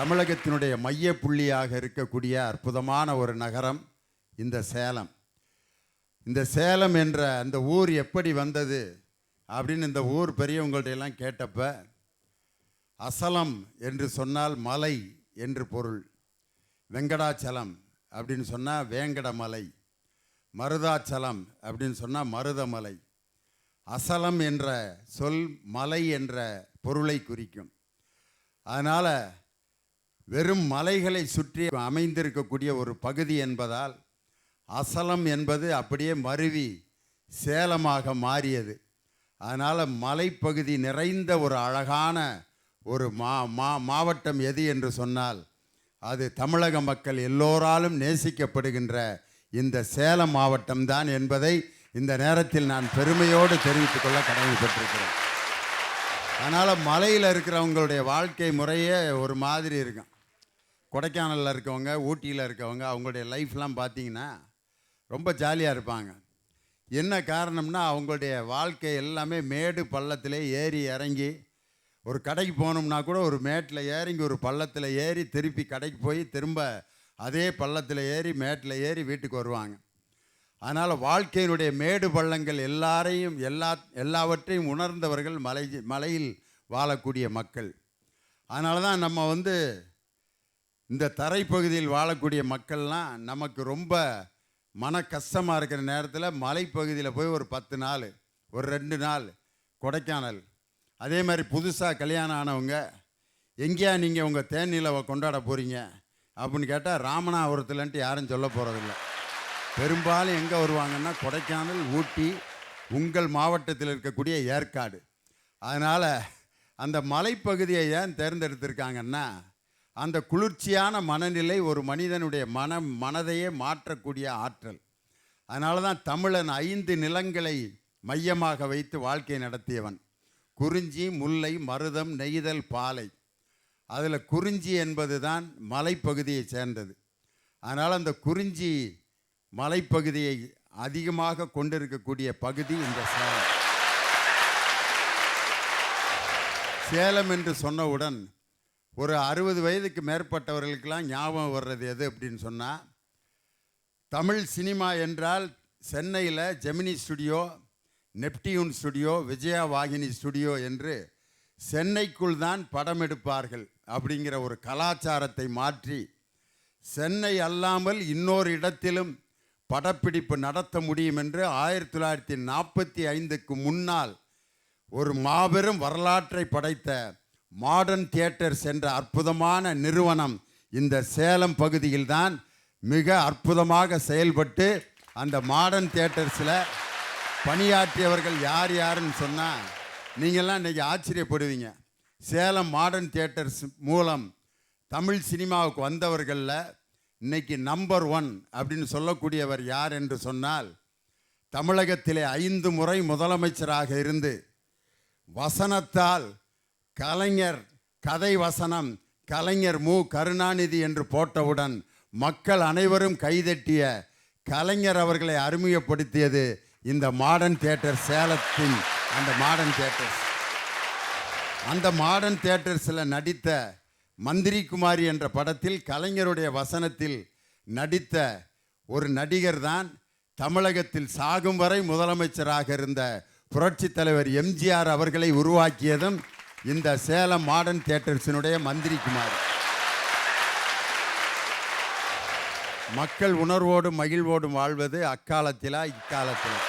தமிழகத்தினுடைய மைய புள்ளியாக இருக்கக்கூடிய அற்புதமான ஒரு நகரம் இந்த சேலம். இந்த சேலம் என்ற அந்த ஊர் எப்படி வந்தது அப்படின்னு இந்த ஊர் பெரியவங்கள்ட்ட எல்லாம் கேட்டப்ப, அசலம் என்று சொன்னால் மலை என்று பொருள், வெங்கடாச்சலம் அப்படின்னு சொன்னால் வேங்கடமலை, மருதாச்சலம் அப்படின்னு சொன்னால் மருதமலை, அசலம் என்ற சொல் மலை என்ற பொருளை குறிக்கும். அதனால் வெறும் மலைகளை சுற்றி அமைந்திருக்கக்கூடிய ஒரு பகுதி என்பதால் அசலம் என்பது அப்படியே மருவி சேலமாக மாறியது. அதனால் மலைப்பகுதி நிறைந்த ஒரு அழகான ஒரு மாவட்டம் எது என்று சொன்னால் அது தமிழக மக்கள் எல்லோராலும் நேசிக்கப்படுகின்ற இந்த சேலம் மாவட்டம்தான் என்பதை இந்த நேரத்தில் நான் பெருமையோடு தெரிவித்துக் கொள்ள கடமைப்பட்டிருக்கிறேன். அதனால் மலையில் இருக்கிறவங்களுடைய வாழ்க்கை முறையே ஒரு மாதிரி இருக்கும். கொடைக்கானலில் இருக்கவங்க, ஊட்டியில் இருக்கவங்க, அவங்களுடைய லைஃப்லாம் பார்த்திங்கன்னா ரொம்ப ஜாலியாக இருப்பாங்க. என்ன காரணம்னா அவங்களுடைய வாழ்க்கை எல்லாமே மேடு பள்ளத்திலே ஏறி இறங்கி, ஒரு கடைக்கு போகணும்னா கூட ஒரு மேட்டில் இறங்கி ஒரு பள்ளத்தில் ஏறி திருப்பி கடைக்கு போய் திரும்ப அதே பள்ளத்தில் ஏறி மேட்டில் ஏறி வீட்டுக்கு வருவாங்க. அதனால் வாழ்க்கையினுடைய மேடு பள்ளங்கள் எல்லாவற்றையும் உணர்ந்தவர்கள் மலையில் வாழக்கூடிய மக்கள். அதனால தான் நம்ம இந்த தரைப்பகுதியில் வாழக்கூடிய மக்கள்லாம் நமக்கு ரொம்ப மன கஷ்டமாக இருக்கிற நேரத்தில் மலைப்பகுதியில் போய் ஒரு 10 நாள், ஒரு 2 நாள் கொடைக்கானல், அதே மாதிரி புதுசாக கல்யாணம் ஆனவங்க எங்கேயா நீங்கள் உங்கள் தேனிலவை கொண்டாட போகிறீங்க அப்படின்னு கேட்டால் ராமநாதபுரத்துலன்ட்டு யாரும் சொல்ல போகிறதில்ல. பெரும்பாலும் எங்கே வருவாங்கன்னா கொடைக்கானல், ஊட்டி, உங்கள் மாவட்டத்தில் இருக்கக்கூடிய ஏற்காடு. அதனால் அந்த மலைப்பகுதியை ஏன் தேர்ந்தெடுத்திருக்காங்கன்னா, அந்த குளிர்ச்சியான மனநிலை ஒரு மனிதனுடைய மனதையே மாற்றக்கூடிய ஆற்றல். அதனால தான் தமிழன் 5 நிலங்களை மையமாக வைத்து வாழ்க்கை நடத்தியவன். குறிஞ்சி, முல்லை, மருதம், நெய்தல், பாலை. அதில் குறிஞ்சி என்பது தான் மலைப்பகுதியை சேர்ந்தது. அதனால் அந்த குறிஞ்சி மலைப்பகுதியை அதிகமாக கொண்டிருக்கக்கூடிய பகுதி இந்த சேலம். சேலம் என்று சொன்னவுடன் ஒரு 60 வயதுக்கு மேற்பட்டவர்களுக்கெல்லாம் ஞாபகம் வர்றது எது அப்படின்னு சொன்னால், தமிழ் சினிமா என்றால் சென்னையில் Gemini studio, Neptune studio, Vijaya Vahini studio என்று சென்னைக்குள் தான் படம் எடுப்பார்கள் அப்படிங்கிற ஒரு கலாச்சாரத்தை மாற்றி, சென்னை அல்லாமல் இன்னொரு இடத்திலும் படப்பிடிப்பு நடத்த முடியும் என்று 1945க்கு முன்னால் ஒரு மாபெரும் வரலாற்றை படைத்த மாடர்ன் தியேட்டர்ஸ் என்ற அற்புதமான நிறுவனம் இந்த சேலம் பகுதியில்தான் மிக அற்புதமாக செயல்பட்டு, அந்த மாடர்ன் தியேட்டர்ஸில் பணியாற்றியவர்கள் யாருன்னு சொன்னால் நீங்கள்லாம் இன்றைக்கி ஆச்சரியப்படுவீங்க. சேலம் மாடர்ன் தியேட்டர்ஸ் மூலம் தமிழ் சினிமாவுக்கு வந்தவர்களில் இன்றைக்கி நம்பர் 1 அப்படின்னு சொல்லக்கூடியவர் யார் என்று சொன்னால், தமிழகத்திலே 5 முறை முதலமைச்சராக இருந்து வசனத்தால் கலைஞர், கதை வசனம் கலைஞர் மு கருணாநிதி என்று போட்டவுடன் மக்கள் அனைவரும் கைதட்டிய கலைஞர் அவர்களை அறிமுகப்படுத்தியது இந்த மாடர்ன் தியேட்டர் சேலத்தின் அந்த மாடர்ன் தியேட்டர்ஸ். அந்த மாடர்ன் தியேட்டர்ஸில் நடித்த மந்திரி குமாரி என்ற படத்தில் கலைஞருடைய வசனத்தில் நடித்த ஒரு நடிகர் தான் தமிழகத்தில் சாகும் வரை முதலமைச்சராக இருந்த புரட்சித் தலைவர் எம்ஜிஆர் அவர்களை உருவாக்கியதும் இந்த சேலம் மாடர்ன் தியேட்டர்ஸினுடைய மந்திரி குமாரி. மக்கள் உணர்வோடும் மகிழ்வோடும் வாழ்வது அக்காலத்திலா இக்காலத்திலா?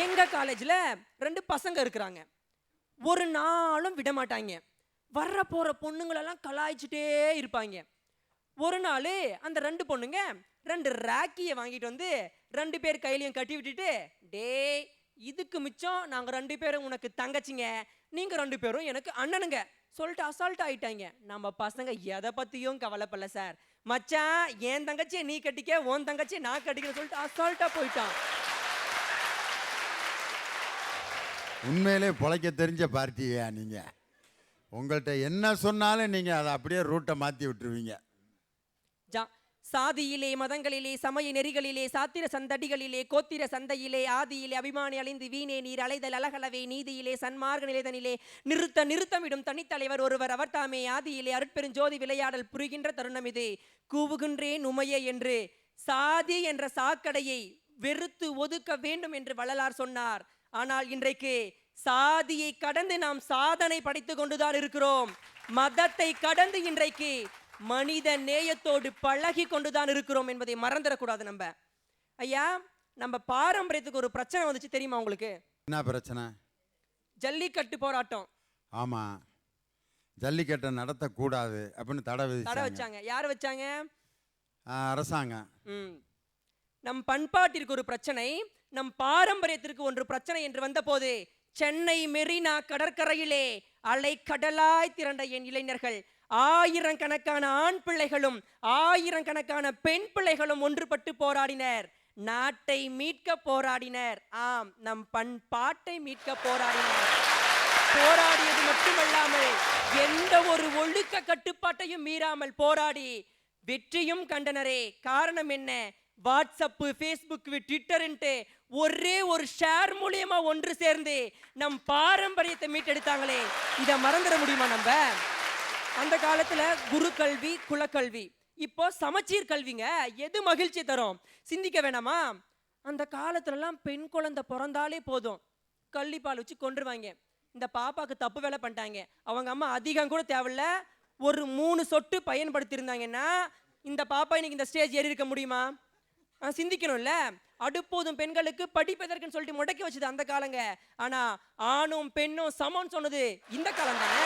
எங்க காலேஜில் 2 பசங்க இருக்கிறாங்க. ஒரு நாளும் விட மாட்டாங்க. வர்ற போகிற பொண்ணுங்களெல்லாம் கலாய்ச்சிட்டே இருப்பாங்க. ஒரு நாள் அந்த 2 பொண்ணுங்க 2 ராக்கியை வாங்கிட்டு வந்து 2 பேர் கையிலையும் கட்டி விட்டுட்டு, டேய் இதுக்கு மிச்சம் நாங்கள் 2 பேரும் உனக்கு தங்கச்சிங்க, நீங்கள் 2 பேரும் எனக்கு அண்ணனுங்க சொல்லிட்டு அசால்ட் ஆகிட்டாங்க. நம்ம பசங்க எதை பற்றியும் கவலைப்படல சார். மச்சான் என் தங்கச்சியை நீ கட்டிக்க, உன் தங்கச்சியை நான் கட்டிக்க சொல்லிட்டு அசால்ட்டாக போயிட்டான். உண்மையிலே பொழைக்க தெரிஞ்ச பார்ட்டியா நீங்கள்? உங்கள்கிட்ட என்ன சொன்னாலும் நீங்கள் அதை அப்படியே ரூட்டை மாற்றி விட்டுருவீங்க. சாதியிலே மதங்களிலே சமய நெறிகளிலே சாத்திர சந்தடிகளிலே கோத்திர சந்தையிலே ஆதியிலே அபிமானி அழிந்து வீணே நீர் அலைதல் அலகலவே நீதியிலே சன்மார்க்க நிலைதனிலே நிறுத்தமிடும் தனித்தலைவர் ஒருவர் அவர்தாமே ஆதியிலே அருட்பெருஞ்சோதி விளையாடல் புரிகின்ற தருணம் இது கூவுகின்றேன் உமையே என்று சாதி என்ற சாக்கடையை வெறுத்து ஒதுக்க வேண்டும் என்று வள்ளலார் சொன்னார். ஆனால் இன்றைக்கு சாதியை கடந்து நாம் சாதனை படைத்துக் கொண்டுதான் இருக்கிறோம். மதத்தை கடந்து இன்றைக்கு மனித நேயத்தோடு பழகி கொண்டுதான் இருக்கிறோம் என்பதை மறந்துடக்கூடாது. நம்ம ஐயா, நம்ம பாரம்பரியத்துக்கு ஒரு பிரச்சனை வந்துச்சு தெரியுமா உங்களுக்கு? என்ன பிரச்சனை? ஜல்லிக்கட்டு போராட்டம். ஆமா, ஜல்லிக்கட்டை நடத்தக்கூடாது அப்படின்னு தடை வச்சாங்க. யார் வச்சாங்க? அரசாங்கம். நம் பண்பாட்டிற்கு ஒரு பிரச்சனை, நம் பாரம்பரியத்திற்கு ஒன்று பிரச்சனை என்று வந்த போது சென்னை மெரினா கடற்கரையிலே அலை கடலாய் திரண்ட என் இளைஞர்கள், ஆயிரக்கணக்கான ஆண் பிள்ளைகளும் ஆயிரக்கணக்கான பெண் பிள்ளைகளும் ஒன்றுபட்டு போராடினர். நாட்டை மீட்க போராடினர். ஆம், நம் பண்பாட்டை மீட்க போராடினர். போராடியது மட்டுமல்லாமல் எந்த ஒரு ஒழுக்க கட்டுப்பாட்டையும் மீறாமல் போராடி வெற்றியும் கண்டனரே. காரணம் என்ன? வாட்ஸ்அப், ஃபேஸ்புக், ட்விட்டர்ன்ட்டு ஒரே ஒரு ஷேர் மூலியமா ஒன்று சேர்ந்து நம் பாரம்பரியத்தை மீட்டெடுத்தாங்களே, இதை மறந்துட முடியுமா நம்ம? அந்த காலத்துல குரு கல்வி, குலக்கல்வி, இப்போ சமச்சீர் கல்விங்க. எது மகிழ்ச்சி தரும்? சிந்திக்க வேணாமா? அந்த காலத்துலலாம் பெண் குழந்தை பிறந்தாலே போதும் கள்ளிப்பால் வச்சு கொண்டுருவாங்க. இந்த பாப்பாக்கு தப்பு வேலை பண்ணிட்டாங்க, அவங்க அம்மா அதிகம் கூட தேவையில்ல, ஒரு 3 சொட்டு பயன்படுத்தியிருந்தாங்கன்னா இந்த பாப்பா இன்னைக்கு இந்த ஸ்டேஜ் ஏறி இருக்க முடியுமா? சிந்திக்கணும்ல. அடுப்போதும் பெண்களுக்கு படிப்பதற்குன்னு சொல்லிட்டு முடக்கி வச்சது அந்த காலங்க. ஆனா ஆணும் பெண்ணும் சமம்னு சொன்னது இந்த காலம் தானே.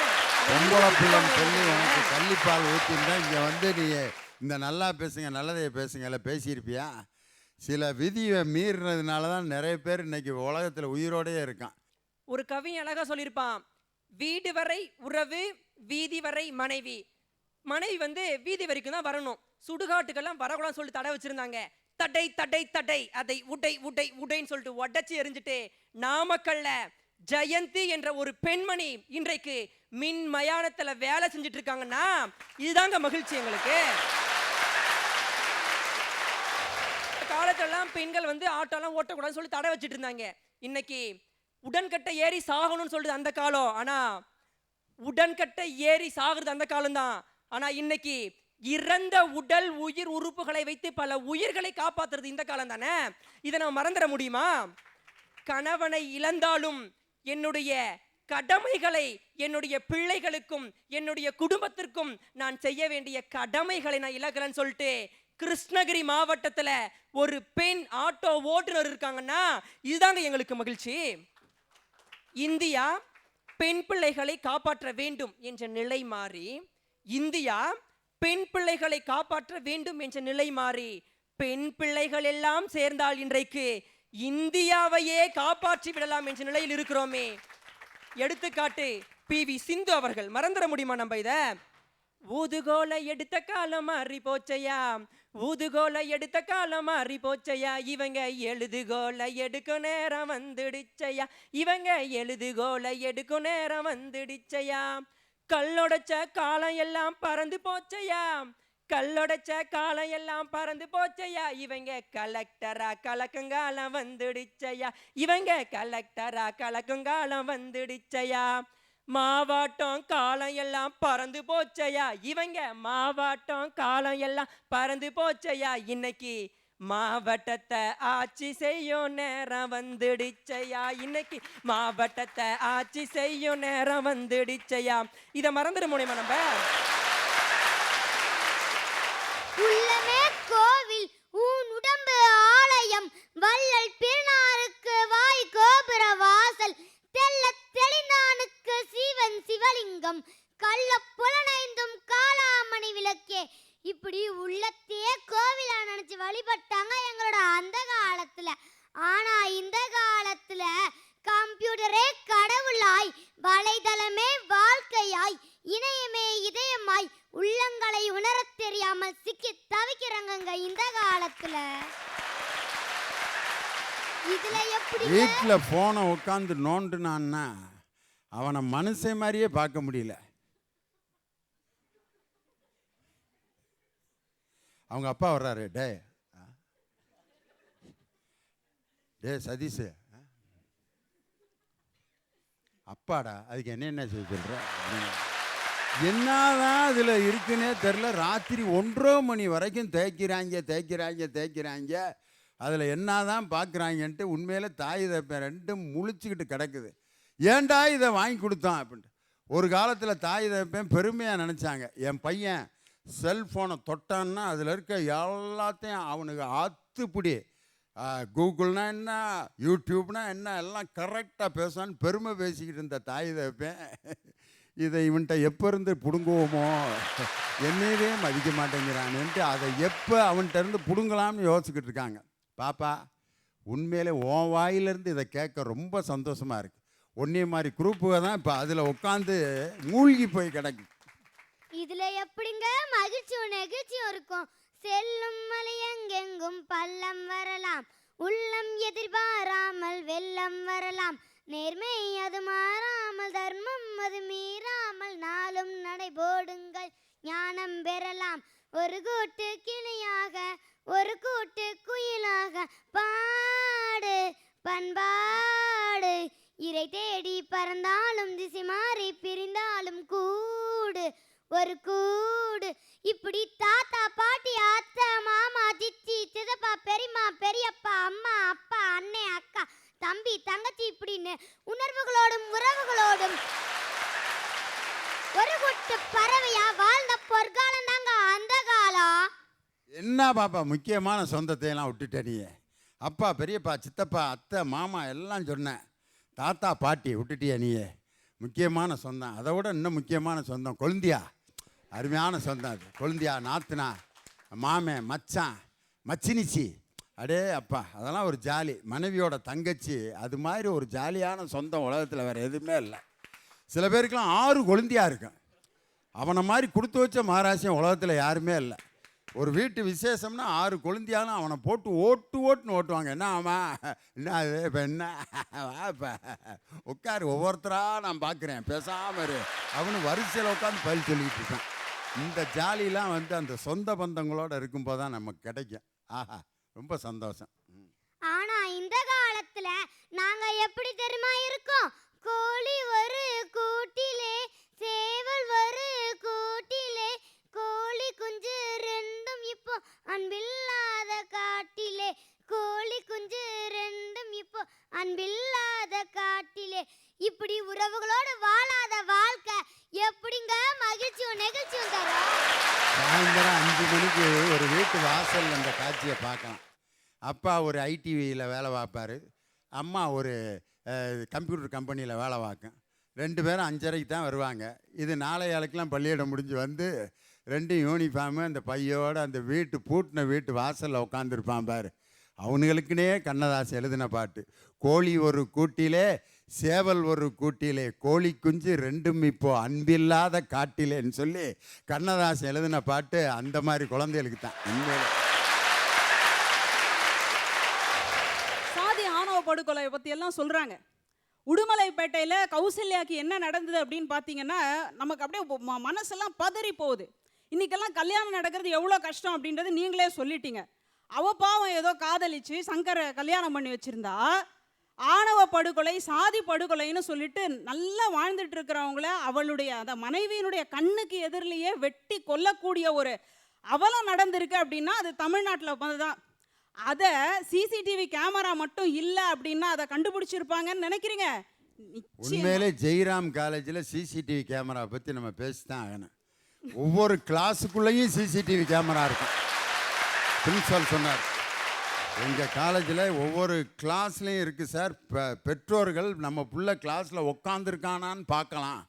கள்ளிப்பால் ஊற்றிருந்தா இங்க வந்து நீ இந்த நல்லா பேசுங்க நல்லதைய பேசுங்கல பேசியிருப்பியா? சில விதியை மீறினதுனால தான் நிறைய பேர் இன்னைக்கு உலகத்துல உயிரோடயே இருக்கான். ஒரு கவி அழகா சொல்லியிருப்பான், வீடு வரை உறவு, வீதி வரை மனைவி. மனைவி வந்து வீதி வரைக்கும் தான் வரணும், சுடுகாட்டுக்கெல்லாம் வரக்கூடாதுன்னு சொல்லிட்டு தடை வச்சிருந்தாங்க. தடை தடை தடை, அதை உடை உடை உடைன்னு சொல்லிட்டு உடைச்சி எரிஞ்சுட்டு நாமக்கல்ல ஜெயந்தி என்ற ஒரு பெண்மணி இன்றைக்கு மின் மயானத்துல வேலை செஞ்சுட்டு இருக்காங்கன்னா இதுதாங்க மகிழ்ச்சி எங்களுக்கு. காலத்தெல்லாம் பெண்கள் வந்து ஆட்டோலாம் ஓட்டக்கூடாதுன்னு சொல்லி தடை வச்சுட்டு இருந்தாங்க. இன்னைக்கு உடன்கட்டை ஏறி சாகணும்னு சொல்றது அந்த காலம். ஆனா உடன்கட்டை ஏறி சாகுறது அந்த காலம்தான். ஆனா இன்னைக்கு இறந்த உடல் உயிர் உறுப்புகளை வைத்து பல உயிர்களை காப்பாத்துறது இந்த காலம் தானே. இதை நம்ம மறந்துட முடியுமா? கணவனை இழந்தாலும் என்னுடைய கடமைகளை என்னுடைய பிள்ளைகளுக்கும் என்னுடைய குடும்பத்திற்கும் நான் செய்ய வேண்டிய கடமைகளை நான் இழக்கலன்னு சொல்லிட்டு கிருஷ்ணகிரி மாவட்டத்துல ஒரு பெண் ஆட்டோ ஓட்டுநர் இருக்காங்கன்னா இதுதாங்க எங்களுக்கு மகிழ்ச்சி. இந்தியா பெண் பிள்ளைகளை காப்பாற்ற வேண்டும் என்ற நிலை மாறி, இந்தியா பெண் பிள்ளைகளை காப்பாற்ற வேண்டும் என்ற நிலை மாறி, பெண் பிள்ளைகள் எல்லாம் சேர்ந்தால் இன்றைக்கு இந்தியாவையே காப்பாற்றி விடலாம் என்ற நிலையில் இருக்கிறோமே. எடுத்துக்காட்டு PV சிந்து அவர்கள். மறந்துட முடியுமா நம்ம இத? ஊதுகோலை எடுத்த காலம் மாறி போச்சையா, ஊதுகோலை எடுத்த காலம் மாறி போச்சையா, இவங்க எழுதுகோலை எடுக்கும் நேரம் வந்துடுச்சையா, இவங்க எழுதுகோலை எடுக்கும் நேரம் வந்துடுச்சையா, கல்லொடைச்ச காலம் எல்லாம் பறந்து போச்சையா, கல்லொடைச்ச காலம் எல்லாம் பறந்து போச்சையா, இவங்க கலெக்டரா கலக்குங்காலம் வந்துடுச்சையா, இவங்க கலெக்டரா கலக்குங்காலம் வந்துடுச்சையா, மாவாட்டம் காலம் எல்லாம் பறந்து போச்சையா, இவங்க மாவாட்டம் காலம் எல்லாம் பறந்து போச்சையா, இன்னைக்கு மாவட்டத்தை ஆட்சி செய்யும் நேரம் வந்துடுச்சையா, இன்னைக்கு மாவட்டத்தை ஆட்சி செய்யும் நேரம் வந்துடுச்சையா. இதை மறந்துட முடியுமா நம்ம? உள்ளமே கோவில் ஊன் உடம்பு ஆலயம், வள்ளல் பிறனாருக்கு வாய் கோபுர வாசல், தெல்ல தெளிந்தானுக்கு சீவன் சிவலிங்கம், கள்ள புலனைந்தும் காலாமணி விளக்கே. இப்படி உள்ளத்தையே கோவிலா நினைச்சு வழிபட்டாங்க எங்களோட அந்த காலத்துல. ஆனா இந்த காலத்துல கம்ப்யூட்டரே கடவுளாய், வலைதளமே வாழ்க்கையாய், இணையமே இதயமாய், உள்ளங்களை உணரத் தெரியாமல் சிக்கி தவிக்கிறாங்க இந்த காலத்துல. இதுல எப்படி வீட்டுல போனை உட்காந்து நோண்டுனான்னா அவனை மனுஷன் மாதிரியே பார்க்க முடியல. அவங்க அப்பா வர்றாரு, டே சதீஷ், அப்பாடா, அதுக்கு என்ன செய்ய சொல்கிற அப்படின்னு. என்னதான் அதில் இருக்குன்னே தெரில. ராத்திரி 1:30 மணி வரைக்கும் தேய்க்கிறாங்க. அதில் என்னதான் பார்க்குறாங்கன்ட்டு உண்மையில தாய் தப்பேன் ரெண்டும் முழிச்சுக்கிட்டு கிடக்குது. ஏன்டா இதை வாங்கி கொடுத்தான் அப்படின்ட்டு. ஒரு காலத்தில் தாய் தப்பேன் பெருமையாக நினச்சாங்க. என் பையன் செல்ஃபோனை தொட்டான்னா அதில் இருக்க எல்லாத்தையும் அவனுக்கு ஆத்துப்பிடி, கூகுள்னா என்ன, யூடியூப்னா என்ன, எல்லாம் கரெக்டாக பேசுவான்னு பெருமை பேசிக்கிட்டு இருந்த தாய் தப்பேன் இதை இவன்கிட்ட எப்போ இருந்து பிடுங்குவோமோ, என்னையவே மதிக்க மாட்டேங்கிறான்ட்டு அதை எப்போ அவன்கிட்ட இருந்து பிடுங்கலாம்னு யோசிச்சுக்கிட்டு இருக்காங்க. பாப்பா, உண்மையிலே உன் வாயிலிருந்து இதை கேட்க ரொம்ப சந்தோஷமாக இருக்குது. ஒன்னே மாதிரி குரூப்புக தான் இப்போ அதில் உட்காந்து மூழ்கி போய் கிடக்கு. இதுல எப்படிங்க மகிழ்ச்சியும் நெகிழ்ச்சியும் இருக்கும்? செல்லும் மலை எங்கெங்கும் பள்ளம் வரலாம், உள்ளம் எதிர்பாராமல் வெள்ளம் வரலாம், நேர்மை அது மாறாமல் தர்மம் அது மீறாமல் நாளும் நடைபோடுங்கள் ஞானம் பெறலாம். ஒரு கூட்டு கிளியாக ஒரு கூட்டு குயிலாக பாடு பண்பாடு, இறை தேடி பறந்தாலும் திசை மாறி பிரிந்தாலும் கூடு ஒரு கூடு. இப்படி தாத்தா பாட்டி அத்தை மாமா சிச்சி சித்தப்பா பெரியம்மா பெரியப்பா அம்மா அப்பா அண்ணே அக்கா தம்பி தங்கச்சி இப்படின்னு உணர்வுகளோடும் உறவுகளோடும் ஒரு கூட்டு பறவையா வாழ்ந்த பொற்காலம் தாங்க அந்த காலம். என்ன பாப்பா, முக்கியமான சொந்தத்தையெல்லாம் விட்டுட்ட நீ. அப்பா பெரியப்பா சித்தப்பா அத்தை மாமா எல்லாம் சொன்னேன். தாத்தா பாட்டி விட்டுட்டியா நீயே? முக்கியமான சொந்தம், அதை விட இன்னும் முக்கியமான சொந்தம் கொழுந்தியா. அருமையான சொந்தம் அது. கொழுந்தியா, நாத்துனா, மாமன், மச்சான், மச்சினிச்சி, அடே அப்பா, அதெல்லாம் ஒரு ஜாலி. மனைவியோட தங்கச்சி, அது மாதிரி ஒரு ஜாலியான சொந்தம் உலகத்தில் வேறு எதுவுமே இல்லை. சில பேருக்கெல்லாம் 6 கொழுந்தியா இருக்கும். அவனை மாதிரி கொடுத்து வச்ச மகாராசியம் உலகத்தில் யாருமே இல்லை. ஒரு வீட்டு விசேஷம்னா 6 கொழுந்தியாலும் அவனை போட்டு ஓட்டுன்னு ஓட்டுவாங்க. என்ன ஆமாம், என்ன அது இப்போ என்ன இப்போ உட்காரு, ஒவ்வொருத்தராக நான் பார்க்குறேன், பேசாமல் இரு அவனு வரிசையில் உட்காந்து பதில் சொல்லிக்கிட்டு இருக்கான். இந்த ஜாலிலாம் அந்த சொந்த பந்தங்களோடு இருக்கும்போது தான் நமக்கு கிடைக்கும். ஆஹா, ரொம்ப சந்தோஷம். ஆனா இந்த காலத்துல நாங்க எப்படி தெரியுமா இருக்கோம்? கோழி ஒரு கூட்டிலே சேவல் ஒரு கூட்டிலே, கோழி குஞ்சு ரெண்டும் இப்போ அன்பில்லாத காட்டிலே, கோழி குஞ்சு ரெண்டும் இப்போ அன்பில்லாத காட்டிலே. இப்படி உறவுகளோடு வாழாத வாழ்க்கை எப்படிங்க மகிழ்ச்சியும் நெகிழ்ச்சியும் தரும்? சாயந்தரம் 5 மணிக்கு ஒரு வீட்டு வாசல் அந்த காட்சியை பார்க்கலாம். அப்பா ஒரு ஐடிவியில் வேலை பார்ப்பார், அம்மா ஒரு கம்ப்யூட்டர் கம்பெனியில் வேலை பார்க்கும். 2 பேரும் 5:30க்கு தான் வருவாங்க. இது 4:00 பள்ளியிடம் முடிஞ்சு வந்து 2 யூனிஃபார்மு அந்த பையோடு அந்த வீட்டு பூட்டின வீட்டு வாசலில் உட்காந்துருப்பான் பாரு. அவனுங்களுக்குனே கண்ணதாசன் எழுதின பாட்டு, கோழி ஒரு கூட்டிலே சேவல் ஒரு கூட்டிலே, கோழி குஞ்சு ரெண்டும் இப்போ அன்பில்லாத காட்டிலேன்னு சொல்லி கண்ணதாசன் எழுதின பாட்டு அந்த மாதிரி குழந்தைகளுக்கு தான். உண்மையிலே சாதி ஆணவ படுகொலை பற்றி எல்லாம் சொல்கிறாங்க. உடுமலைப்பேட்டையில் கௌசல்யாக்கு என்ன நடந்தது அப்படின்னு பார்த்தீங்கன்னா, நமக்கு அப்படியே மனசெல்லாம் பதறி போகுது. இன்றைக்கெல்லாம் கல்யாணம் நடக்கிறது எவ்வளோ கஷ்டம் அப்படின்றது நீங்களே சொல்லிட்டீங்க. அவள் பாவம் ஏதோ காதலிச்சு சங்கரை கல்யாணம் பண்ணி வச்சுருந்தா, ஆணவ படுகொலை சாதி படுகொலைன்னு சொல்லிட்டு நல்லா வாழ்ந்துட்டு இருக்கிறவங்கள அவளுடைய அந்த மனைவியினுடைய கண்ணுக்கு எதிரிலேயே வெட்டி கொல்லக்கூடிய ஒரு அவலம் நடந்திருக்கு அப்படின்னா அது தமிழ்நாட்டில் தான். அதை சிசிடிவி கேமரா மட்டும் இல்லை அப்படின்னா அதை கண்டுபிடிச்சிருப்பாங்கன்னு நினைக்கிறீங்க? உண்மையிலே ஜெய்ராம் காலேஜில் சிசிடிவி கேமரா பற்றி நம்ம பேசித்தான் ஆகணும். ஒவ்வொரு கிளாஸுக்குள்ளேயும் சிசிடிவி கேமரா இருக்கும். பிரின்சிபால் சொன்னார், எங்கள் காலேஜில் ஒவ்வொரு கிளாஸ்லேயும் இருக்குது சார், பெற்றோர்கள் நம்ம பிள்ளை கிளாஸில் உக்காந்துருக்கானான்னு பார்க்கலாம்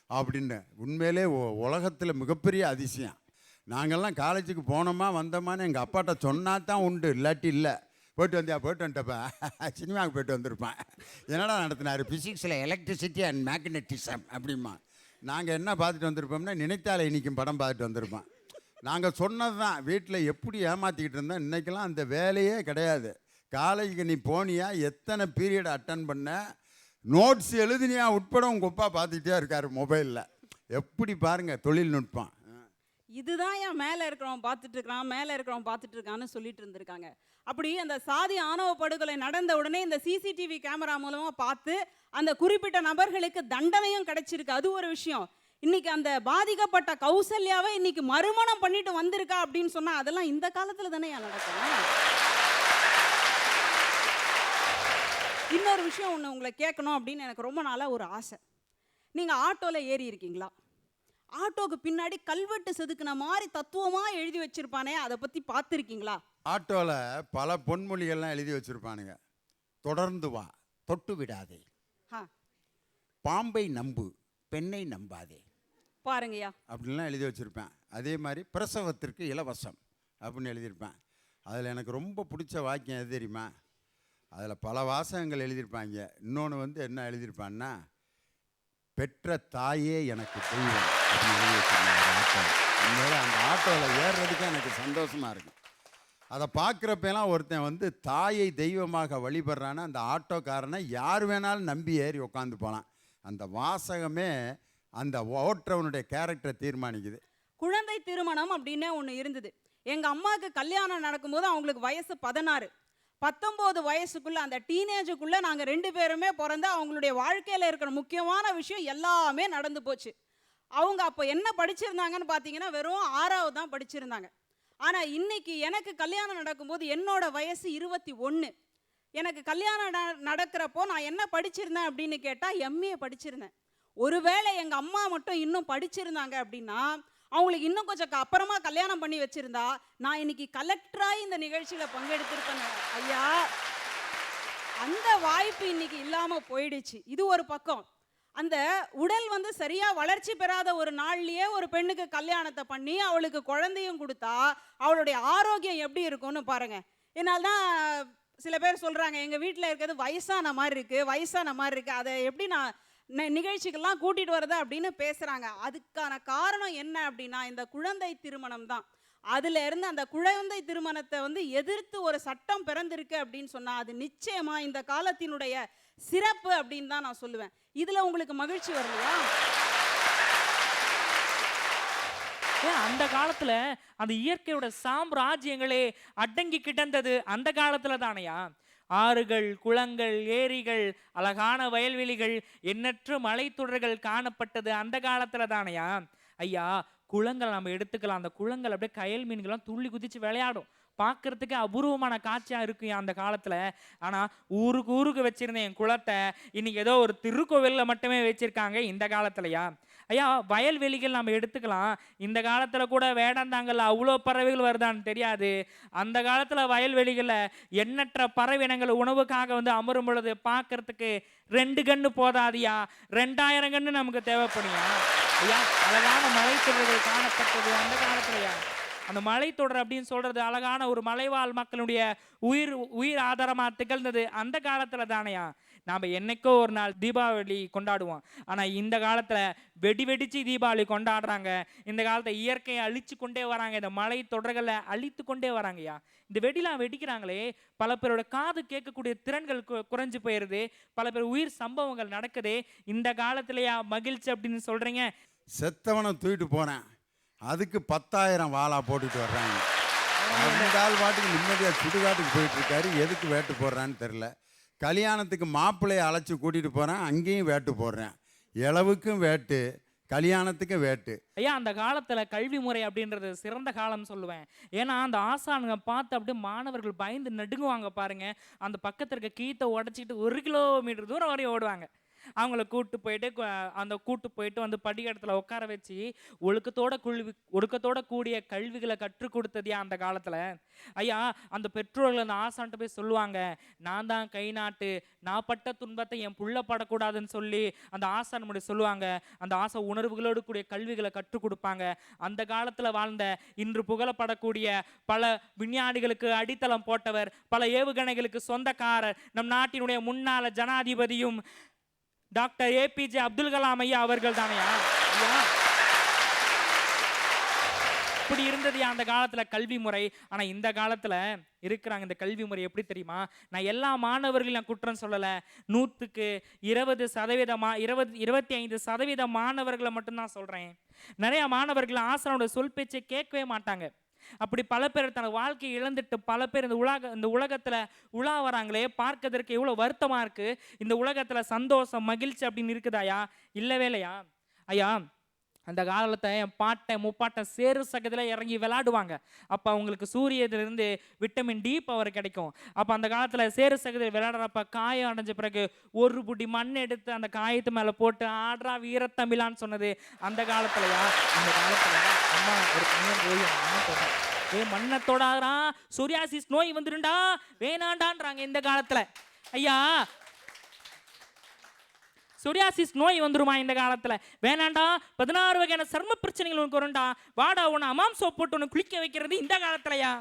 அப்படின்னு. உண்மையிலே உலகத்தில் மிகப்பெரிய அதிசயம். நாங்கள்லாம் காலேஜுக்கு போனோமா வந்தோமான்னு எங்கள் அப்பாட்ட சொன்னா தான் உண்டு, இல்லாட்டி இல்லை. போயிட்டு வந்துட்டப்பா சினிமாவுக்கு போயிட்டு வந்திருப்பேன். என்னடா நடத்தினார்? ஃபிசிக்ஸில் எலக்ட்ரிசிட்டி அண்ட் மேக்னட்டிசம் அப்படிமா. நாங்கள் என்ன பார்த்துட்டு வந்திருப்போம்னா நினைத்தாலே இன்றைக்கும் படம் பார்த்துட்டு வந்திருப்போம். நாங்கள் சொன்னது தான் வீட்டில் எப்படி ஏமாற்றிக்கிட்டு இருந்தோம். இன்றைக்கெல்லாம் அந்த வேலையே கிடையாது. காலேஜுக்கு நீ போனியா, எத்தனை பீரியட் அட்டன் பண்ண, நோட்ஸ் எழுதினியா உட்பட உங்கள் அப்பா பார்த்துக்கிட்டே இருக்கார் மொபைலில். எப்படி பாருங்கள் தொழில்நுட்பம். இதுதான் ஏன் மேலே இருக்கிறவன் பார்த்துட்டு இருக்கிறான், மேலே இருக்கிறவன் பார்த்துட்டு இருக்கான்னு சொல்லிட்டு இருந்திருக்காங்க. அப்படி அந்த சாதி ஆணவ படுகொலை நடந்த உடனே இந்த சிசிடிவி கேமரா மூலமாக பார்த்து அந்த குறிப்பிட்ட நபர்களுக்கு தண்டனையும் கிடைச்சிருக்கு. அது ஒரு விஷயம். இன்னைக்கு அந்த பாதிக்கப்பட்ட கௌசல்யாவை இன்னைக்கு மறுமணம் பண்ணிட்டு வந்திருக்கா அப்படின்னு சொன்னா அதெல்லாம் இந்த காலத்துல தானே நடக்கும். இன்னொரு விஷயம் ஒன்று உங்களை கேட்கணும் அப்படின்னு எனக்கு ரொம்ப நாளாக ஒரு ஆசை. நீங்கள் ஆட்டோவில் ஏறி இருக்கீங்களா? ஆட்டோக்கு பின்னாடி கல்வெட்டு செதுக்குன மாதிரி தத்துவமாக எழுதி வச்சிருப்பானே, அதை பற்றி பார்த்துருக்கீங்களா? ஆட்டோவில் பல பொன்மொழிகள்லாம் எழுதி வச்சுருப்பானுங்க. தொடர்ந்து வா, தொட்டு விடாதே, பாம்பை நம்பு, பெண்ணை நம்பாதே, பாருங்கய்யா, அப்படின்லாம் எழுதி வச்சுருப்பேன். அதே மாதிரி பிரசவத்திற்கு இலவசம் அப்படின்னு எழுதியிருப்பேன். அதில் எனக்கு ரொம்ப பிடிச்ச வாக்கியம் எது தெரியுமா? அதில் பல வாசகங்கள் எழுதியிருப்பாங்க. இன்னொன்று வந்து என்ன எழுதியிருப்பான்னா, பெற்ற தாயே எனக்கு தெய்வம் அப்படின்னு எழுதி வச்சுருந்தாங்க ஆட்டோவில். உண்மையில அந்த ஆட்டோவில் ஏறுறதுக்கு எனக்கு சந்தோஷமாக இருக்கும். அதை பார்க்குறப்பெல்லாம் ஒருத்தன் வந்து தாயை தெய்வமாக வழிபடுறான்னா அந்த ஆட்டோக்காரனை யார் வேணாலும் நம்பி ஏறி உட்காந்து போகலாம். அந்த வாசகமே அந்த ஓட்டுறவனுடைய கேரக்டரை தீர்மானிக்குது. குழந்தை திருமணம் அப்படின்னே ஒன்று இருந்தது. எங்கள் அம்மாவுக்கு கல்யாணம் நடக்கும்போது அவங்களுக்கு வயசு 16. 19 வயசுக்குள்ளே, அந்த டீனேஜுக்குள்ளே நாங்கள் 2 பேருமே பிறந்து அவங்களுடைய வாழ்க்கையில் இருக்கிற முக்கியமான விஷயம் எல்லாமே நடந்து போச்சு. அவங்க அப்போ என்ன படிச்சிருந்தாங்கன்னு பார்த்தீங்கன்னா வெறும் 6வது தான் படிச்சிருந்தாங்க. ஆனால் இன்னைக்கு எனக்கு கல்யாணம் நடக்கும்போது என்னோட வயசு 21. எனக்கு கல்யாணம் நடக்கிறப்போ நான் என்ன படிச்சிருந்தேன் அப்படின்னு கேட்டால் எம்ஏ படிச்சிருந்தேன். ஒருவேளை எங்கள் அம்மா மட்டும் இன்னும் படிச்சிருந்தாங்க அப்படின்னா அவங்களுக்கு இன்னும் கொஞ்சம் அப்புறமா கல்யாணம் பண்ணி வச்சிருந்தா நான் இன்னைக்கு கலெக்டராக இந்த நிகழ்ச்சியில் பங்கெடுத்திருப்பேன். ஐயா, அந்த வாய்ப்பு இன்னைக்கு இல்லாமல் போயிடுச்சு. இது ஒரு பக்கம். அந்த உடல் வந்து சரியா வளர்ச்சி பெறாத ஒரு நாள்லயே ஒரு பெண்ணுக்கு கல்யாணத்தை பண்ணி அவளுக்கு குழந்தையும் கொடுத்தா அவளுடைய ஆரோக்கியம் எப்படி இருக்கும்னு பாருங்க. என்னால்தான் சில பேர் சொல்றாங்க, எங்க வீட்டில் இருக்கிறது வயசான மாதிரி இருக்கு, அதை எப்படி நான் நிகழ்ச்சிக்கெல்லாம் கூட்டிட்டு வரது அப்படின்னு பேசுறாங்க. அதுக்கான காரணம் என்ன அப்படின்னா இந்த குழந்தை திருமணம் தான். அதுல இருந்து அந்த குழந்தை திருமணத்தை வந்து எதிர்த்து ஒரு சட்டம் பிறந்திருக்கு அப்படின்னு சொன்னா அது நிச்சயமா இந்த காலத்தினுடைய சிறப்பு அப்படின்னு தான் நான் சொல்லுவேன். இதுல உங்களுக்கு மகிழ்ச்சி வரலையா? அந்த காலத்துல அந்த இயற்கையோட சாம்ராஜ்யங்களே அடங்கி கிடந்தது அந்த காலத்துல தானையா? ஆறுகள், குளங்கள், ஏரிகள், அழகான வயல்வெளிகள், எண்ணற்ற மலைத்தொடர்கள் காணப்பட்டது அந்த காலத்துல தானையா? ஐயா, குளங்கள் நம்ம எடுத்துக்கலாம். அந்த குளங்கள் அப்படியே கயல் மீன்கள்லாம் துள்ளி குதிச்சு விளையாடும். பார்க்கறதுக்கு அபூர்வமான காட்சியாக இருக்கும் அந்த காலத்தில். ஆனால் ஊருக்கு வச்சுருந்தேன் என் குளத்தை இன்னைக்கு ஏதோ ஒரு திருக்கோவிலில் மட்டுமே வச்சுருக்காங்க இந்த காலத்துலையா? ஐயா, வயல்வெளிகள் நம்ம எடுத்துக்கலாம். இந்த காலத்தில் கூட வேடந்தாங்கல்ல அவ்வளோ பறவைகள் வருதான்னு தெரியாது. அந்த காலத்தில் வயல்வெளிகளில் எண்ணற்ற பறவையினங்கள் உணவுக்காக வந்து அமரும் பொழுது பார்க்கறதுக்கு 2 கண்ணு போதாதியா, 2000 கண்ணு நமக்கு தேவைப்படியா? ஐயா, அழகான மலைத்தொடர்கள் காணப்பட்டது அந்த காலத்துலையா? அந்த மலைத்தொடர் அப்படின்னு சொல்றது அழகான ஒரு மலைவாழ் மக்களுடைய உயிர் ஆதாரமா திகழ்ந்தது அந்த காலத்துல தானையா? நாம என்னைக்கோ ஒரு நாள் தீபாவளி கொண்டாடுவோம். ஆனா இந்த காலத்துல வெடிச்சு தீபாவளி கொண்டாடுறாங்க. இந்த காலத்தை இயற்கையை அழிச்சு கொண்டே வராங்க. இந்த மலை தொடர்களை அழித்து கொண்டே வராங்கய்யா. இந்த வெடிலாம் வெடிக்கிறாங்களே, பல பேரோட காது கேட்கக்கூடிய திறன்கள் குறைஞ்சு போயிருது. பல பேர் உயிர் சம்பவங்கள் நடக்குது. இந்த காலத்துலயா மகிழ்ச்சி அப்படின்னு சொல்றீங்க? செத்தவனை தூக்கிட்டு போனேன், அதுக்கு 10,000 வாளா போட்டுட்டு வர்றாங்க. அந்த ஆள் பாட்டுக்கு நிம்மதியாக சுடுகாட்டுக்கு போயிட்டு இருக்காரு. எதுக்கு வேட்டு போடுறான்னு தெரில. கல்யாணத்துக்கு மாப்பிள்ளையை அழைச்சி கூட்டிகிட்டு போகிறேன், அங்கேயும் வேட்டு போடுறேன். இளவுக்கும் வேட்டு, கல்யாணத்துக்கும் வேட்டு. ஐயா, அந்த காலத்தில் கல்வி முறை அப்படின்றது சிறந்த காலம் சொல்லுவேன். ஏன்னா அந்த ஆசானுங்க பார்த்து அப்படியே மாணவர்கள் பயந்து நடுங்குவாங்க பாருங்க. அந்த பக்கத்தில் இருக்க கீத்தை உடச்சிக்கிட்டு 1 கிலோமீட்டர் தூரம் வரையும் ஓடுவாங்க. அவங்கள கூட்டு போயிட்டு வந்து படிக்கடத்தில் உட்கார வச்சு ஒழுக்கத்தோட கூடிய கல்விகளை கற்றுக் கொடுத்ததையா அந்த காலத்தில்? ஐயா, அந்த பெற்றோர்கள் அந்த ஆசான்ட்டு போய் சொல்லுவாங்க, நான் தான் கை நாட்டு, நான் பட்ட துன்பத்தை என் புள்ள படக்கூடாதுன்னு சொல்லி அந்த ஆசான் முடி சொல்லுவாங்க. அந்த ஆசை உணர்வுகளோடு கூடிய கல்விகளை கற்றுக் கொடுப்பாங்க. அந்த காலத்தில் வாழ்ந்த இன்று புகழப்படக்கூடிய பல விஞ்ஞானிகளுக்கு அடித்தளம் போட்டவர், பல ஏவுகணைகளுக்கு சொந்தக்காரர், நம் நாட்டினுடைய முன்னாள் ஜனாதிபதியும் டாக்டர் APJ அப்துல் கலாம் ஐயா அவர்கள் தானையா? ஐயா, அப்படி இருந்தது அந்த காலத்துல கல்வி முறை. ஆனா இந்த காலத்துல இருக்கிறாங்க இந்த கல்வி முறை எப்படி தெரியுமா? நான் எல்லா மாணவர்களையும் நான் குற்றம் சொல்லல. 100க்கு 25% மாணவர்களை மட்டும்தான் சொல்றேன். நிறைய மாணவர்கள் ஆசிரியரோட சொல் பேச்சை கேட்கவே மாட்டாங்க. அப்படி பல பேர் தன் வாழ்க்கையை இழந்துட்டு பல பேர் இந்த உலகத்துல உலா வராங்களே, பார்க்கறதுக்கு எவ்வளவு வருத்தமா இருக்கு. இந்த உலகத்துல சந்தோஷம் மகிழ்ச்சி அப்படின்னு இருக்குதாயா? இல்லவே இல்லையா ஐயா? அந்த காலத்தை என் பாட்டன் முப்பாட்டன் சேரு சகத்தில் இறங்கி விளையாடுவாங்க. அப்போ அவங்களுக்கு சூரியத்திலிருந்து விட்டமின் டி பவர் கிடைக்கும். அப்போ அந்த காலத்தில் சேரு சகத்தில் விளையாடுறப்ப காயம் அடைஞ்ச பிறகு ஒரு புடி மண் எடுத்து அந்த காயத்து மேலே போட்டு ஆடுறா வீரத்தமிழான்னு சொன்னது அந்த காலத்துலயா? இந்த காலத்துல அம்மா ஒரு பையன் போய் மண்ணை தொடாதா சொரியாசிஸ் நோய் வந்துருண்டா வேணாண்டான்றாங்க இந்த காலத்தில். ஐயா சொரியாசிஸ் நோய் வந்துருமா இந்த காலத்துல? வேணாண்டா 16 வகையான சர்ம பிரச்சனைகள் உனக்கு வரும்டா, வாடா உன்னை அமாம் சோப் போட்டு உன்னை குளிக்க வைக்கிறது இந்த காலத்துலயா?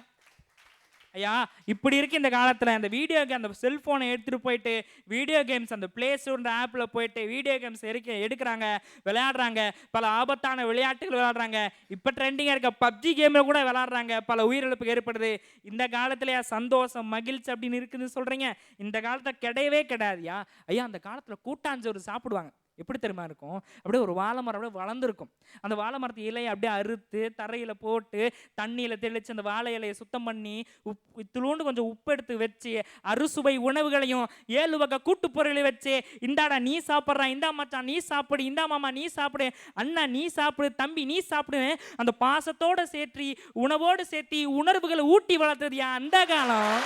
ஐயா இப்படி இருக்கு இந்த காலத்துல. அந்த வீடியோ கேம் அந்த செல்போனை எடுத்துட்டு போயிட்டு வீடியோ கேம்ஸ் அந்த பிளே ஸ்டோர் ஆப்ல போயிட்டு வீடியோ கேம்ஸ் எடுக்கிறாங்க, விளையாடுறாங்க. பல ஆபத்தான விளையாட்டுகள் விளையாடுறாங்க. இப்ப ட்ரெண்டிங்கா இருக்க பப்ஜி கேம்ல கூட விளையாடுறாங்க. பல உயிரிழப்பு ஏற்படுது. இந்த காலத்துலயா சந்தோஷம் மகிழ்ச்சி அப்படின்னு இருக்குன்னு சொல்றீங்க? இந்த காலத்துல கிடையவே கிடையாதுயா. ஐயா அந்த காலத்துல கூட்டாஞ்சோறு சாப்பிடுவாங்க. எப்படி தெரியுமா இருக்கும்? அப்படியே ஒரு வாழை மரம் அப்படியே வளர்ந்துருக்கும். அந்த வாழை மரத்து இலையை அப்படியே அறுத்து தரையில் போட்டு தண்ணியில் தெளித்து அந்த வாழை இலையை சுத்தம் பண்ணி இத்துளூண்டு கொஞ்சம் உப்பு எடுத்து வச்சு அறுசுவை உணவுகளையும் 7 வகை கூட்டு பொருளை வச்சு இந்தாடா நீ சாப்பிட்றா, இந்தா மச்சான் நீ சாப்பிடு, இந்தா மாமா நீ சாப்பிடு, அண்ணா நீ சாப்பிடு, தம்பி நீ சாப்பிடுன்னு அந்த பாசத்தோடு சேர்த்தி உணவோடு சேர்த்தி உணர்வுகளை ஊட்டி வளர்த்தது அந்த காலம்.